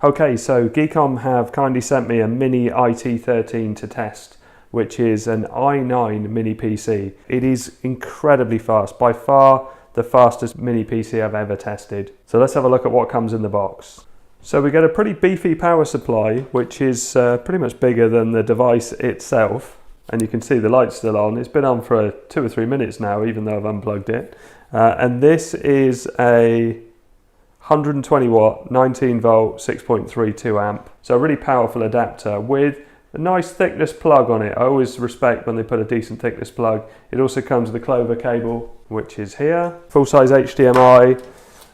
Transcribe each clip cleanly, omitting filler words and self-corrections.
Okay, so Geekom have kindly sent me a mini IT13 to test, which is an i9 mini PC. It is incredibly fast, by far the fastest mini PC I've ever tested. So let's have a look at what comes in the box. So we get a pretty beefy power supply, which is pretty much bigger than the device itself. And you can see the light's still on. It's been on for 2 or 3 minutes now, even though I've unplugged it. And this is a 120 watt, 19 volt, 6.32 amp. So a really powerful adapter with a nice thickness plug on it. I always respect when they put a decent thickness plug. It also comes with a Clover cable, which is here. Full-size HDMI,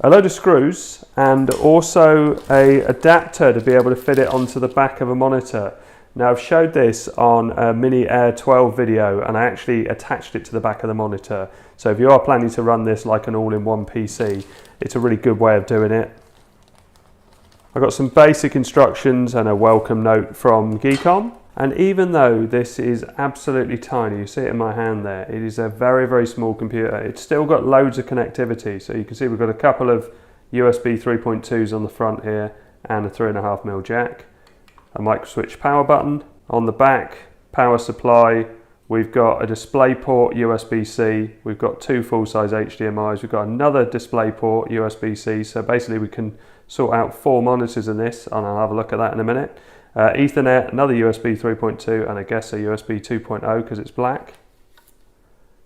a load of screws, and also a adapter to be able to fit it onto the back of a monitor. Now I've showed this on a Mini Air 12 video and I actually attached it to the back of the monitor. So if you are planning to run this like an all-in-one PC, it's a really good way of doing it. I've got some basic instructions and a welcome note from Geekom. And even though this is absolutely tiny, you see it in my hand there, it is a very, very small computer. It's still got loads of connectivity. So you can see we've got a couple of USB 3.2s on the front here and a 3.5mm jack. A micro switch power button. On the back, power supply. We've got a DisplayPort USB-C. We've got 2 full-size HDMIs. We've got another DisplayPort USB-C. So basically we can sort out 4 monitors in this, and I'll have a look at that in a minute. Ethernet, another USB 3.2, and I guess a USB 2.0 because it's black.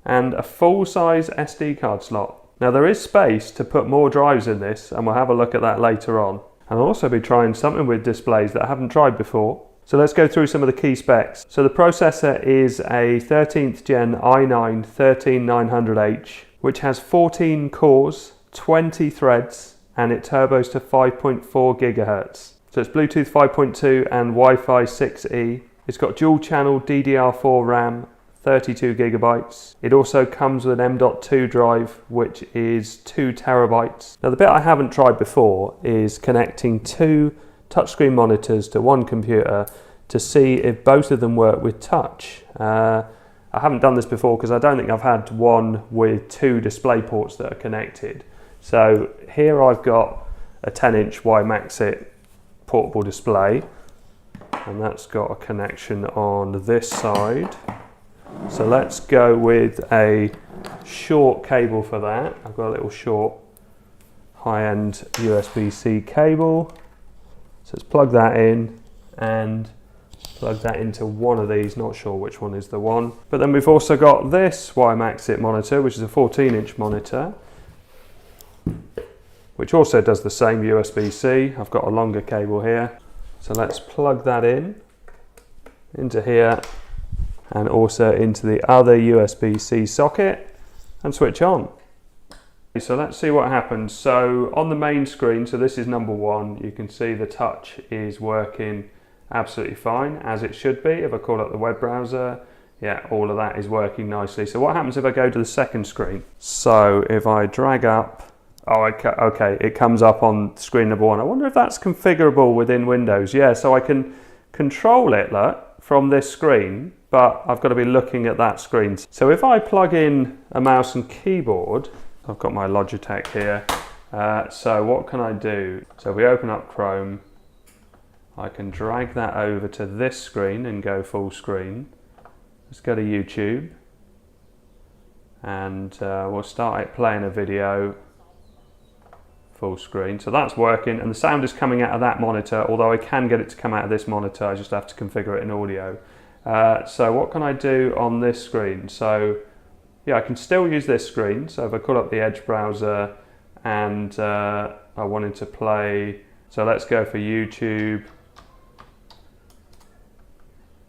And a full-size SD card slot. Now there is space to put more drives in this, and we'll have a look at that later on. And I'll also be trying something with displays that I haven't tried before. So let's go through some of the key specs. So the processor is a 13th gen i9 13900H, which has 14 cores, 20 threads, and it turbos to 5.4 GHz. So it's Bluetooth 5.2 and Wi-Fi 6E. It's got dual channel DDR4 RAM, 32 GB. It also comes with an M.2 drive, which is 2 TB. Now the bit I haven't tried before is connecting 2 touchscreen monitors to one computer to see if both of them work with touch. I haven't done this before because I don't think I've had one with 2 display ports that are connected. So here I've got a 10-inch WIMAXIT portable display, and that's got a connection on this side. So let's go with a short cable for that. I've got a little short high-end USB-C cable. So let's plug that in and plug that into one of these, not sure which one is the one. But then we've also got this WIMAXIT monitor, which is a 14-inch monitor, which also does the same USB-C. I've got a longer cable here. So let's plug that in into here and also into the other USB-C socket and switch on. So let's see what happens. So on the main screen, so this is number 1, you can see the touch is working absolutely fine, as it should be. If I call up the web browser, yeah, all of that is working nicely. So what happens if I go to the second screen? So if I drag up, okay, it comes up on screen number 1. I wonder if that's configurable within Windows. Yeah, so I can control it, look, from this screen, but I've got to be looking at that screen. So if I plug in a mouse and keyboard, I've got my Logitech here. So what can I do? So if we open up Chrome, I can drag that over to this screen and go full screen. Let's go to YouTube, and we'll start it playing a video full screen. So that's working, and the sound is coming out of that monitor, although I can get it to come out of this monitor. I just have to configure it in audio. So what can I do on this screen? So yeah, I can still use this screen. So if I call up the Edge browser and I wanted to play, so let's go for YouTube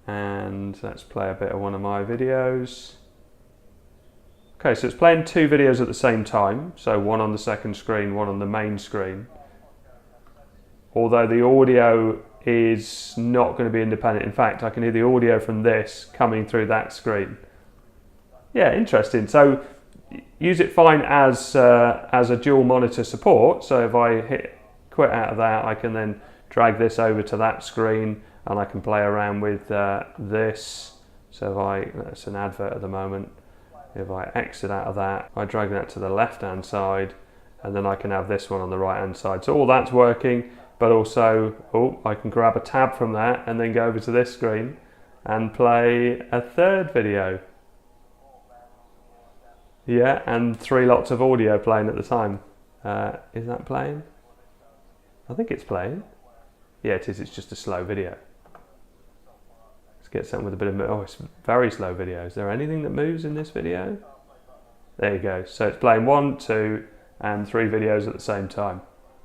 and let's play a bit of one of my videos. Okay, so it's playing 2 videos at the same time. So one on the second screen, one on the main screen. Although the audio is not going to be independent. In fact, I can hear the audio from this coming through that screen. Yeah, interesting. So use it fine as a dual monitor support. So if I hit quit out of that, I can then drag this over to that screen and I can play around with this. So if that's an advert at the moment. If I exit out of that, I drag that to the left hand side, and then I can have this one on the right hand side. So all that's working. but also, oh, I can grab a tab from that and then go over to this screen and play a third video. Yeah, and 3 lots of audio playing at the time. Is that playing? I think it's playing. Yeah, it is. It's just a slow video. Let's get something with a bit of... Oh, it's very slow video. Is there anything that moves in this video? There you go. So it's playing 1, 2, and 3 videos at the same time.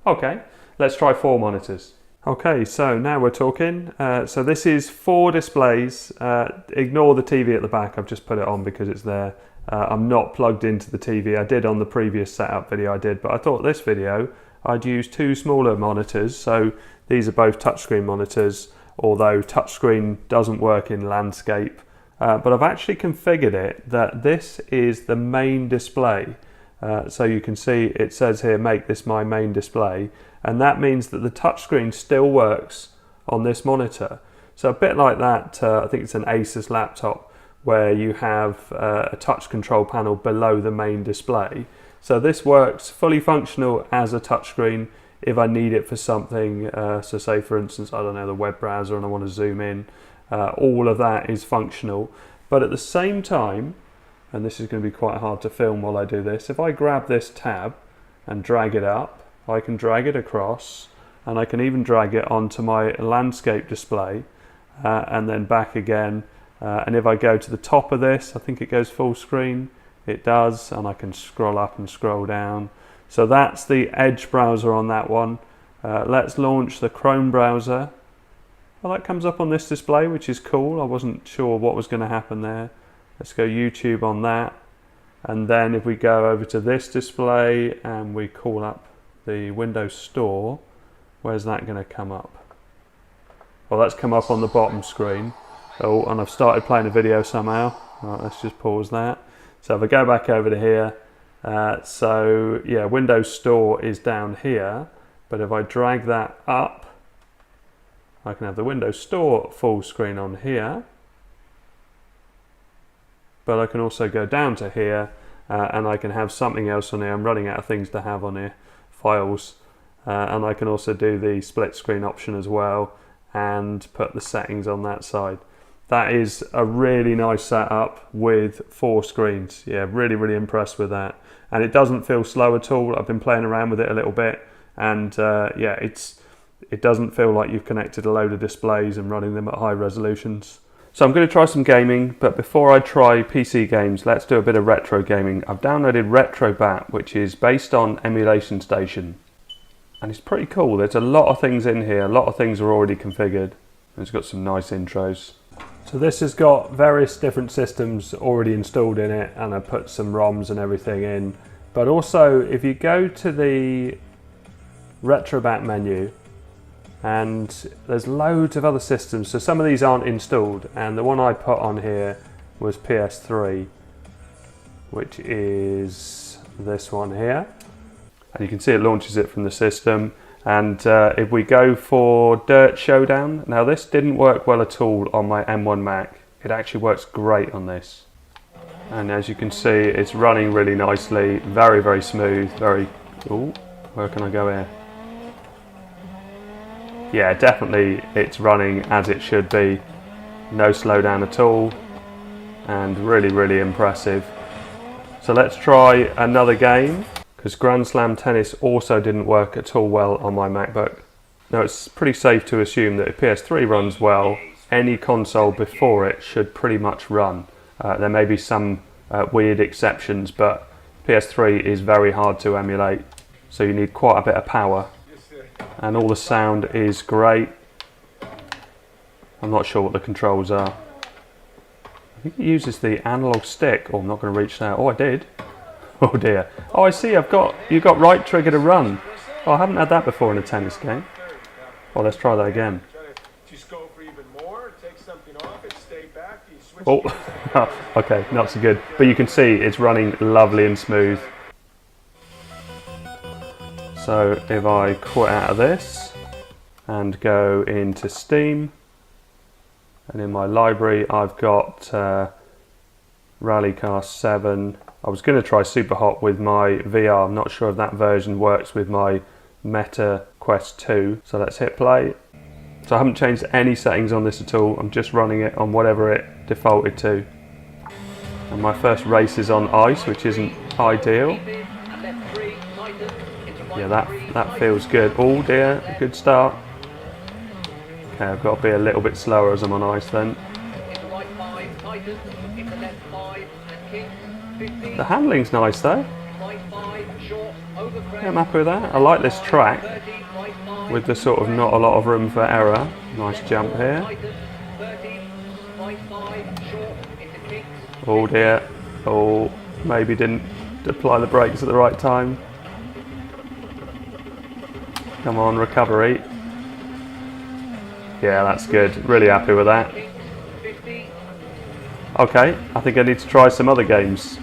Okay, let's try 4 monitors. Okay, so now we're talking. So this is 4 displays. Ignore the TV at the back. I've just put it on because it's there. I'm not plugged into the TV. I did on the previous setup video, but I thought this video I'd use 2 smaller monitors. So these are both touchscreen monitors, although touchscreen doesn't work in landscape. But I've actually configured it that this is the main display. So you can see it says here, make this my main display. And that means that the touchscreen still works on this monitor. So a bit like that, I think it's an Asus laptop, where you have a touch control panel below the main display. So this works fully functional as a touchscreen if I need it for something. So say for instance, I don't know, the web browser and I want to zoom in. All of that is functional. But at the same time, and this is going to be quite hard to film while I do this, if I grab this tab and drag it up, I can drag it across, and I can even drag it onto my landscape display and then back again. And if I go to the top of this, I think it goes full screen. It does, and I can scroll up and scroll down. So that's the Edge browser on that one. Let's launch the Chrome browser. Well, that comes up on this display, which is cool. I wasn't sure what was going to happen there. Let's go YouTube on that. And then if we go over to this display and we call up the Windows Store, where's that going to come up? Well, that's come up on the bottom screen. Oh, and I've started playing a video somehow. Right, let's just pause that. So if I go back over to here, so yeah, Windows Store is down here, but if I drag that up, I can have the Windows Store full screen on here, but I can also go down to here and I can have something else on here. I'm running out of things to have on here, files, and I can also do the split screen option as well and put the settings on that side. That is a really nice setup with 4 screens. Yeah, really impressed with that. And it doesn't feel slow at all. I've been playing around with it a little bit, and yeah, it doesn't feel like you've connected a load of displays and running them at high resolutions. So I'm going to try some gaming, but before I try PC games, let's do a bit of retro gaming. I've downloaded RetroBat, which is based on Emulation Station, and it's pretty cool. There's a lot of things in here. A lot of things are already configured. It's got some nice intros. So this has got various different systems already installed in it, and I put some ROMs and everything in. But also, if you go to the RetroBat menu, and there's loads of other systems, so some of these aren't installed, and the one I put on here was PS3, which is this one here, and you can see it launches it from the system. And if we go for Dirt Showdown, now this didn't work well at all on my M1 Mac. It actually works great on this, and as you can see, it's running really nicely, very smooth, oh, where can I go here? Yeah, definitely it's running as it should be. No slowdown at all, and really impressive. So let's try another game, because Grand Slam Tennis also didn't work at all well on my MacBook. Now it's pretty safe to assume that if PS3 runs well, any console before it should pretty much run. There may be some weird exceptions, but PS3 is very hard to emulate, so you need quite a bit of power. And all the sound is great. I'm not sure what the controls are. I think it uses the analog stick. Oh, I'm not going to reach that. Oh, I did. Oh dear. Oh, I see. You've got right trigger to run. Oh, I haven't had that before in a tennis game. Oh, let's try that again. Oh, okay, not so good. But you can see it's running lovely and smooth. So if I quit out of this and go into Steam, and in my library I've got Rallycast 7. I was going to try Superhot with my VR. I'm not sure if that version works with my Meta Quest 2. So let's hit play. So I haven't changed any settings on this at all. I'm just running it on whatever it defaulted to. And my first race is on ice, which isn't ideal. Yeah, that feels good. Oh dear, good start. Okay, I've got to be a little bit slower as I'm on ice then. The handling's nice though. Yeah, I'm happy with that. I like this track with the sort of not a lot of room for error. Nice jump here. Oh dear. Oh, maybe didn't apply the brakes at the right time. Come on, recovery. Yeah, that's good. Really happy with that. Okay, I think I need to try some other games.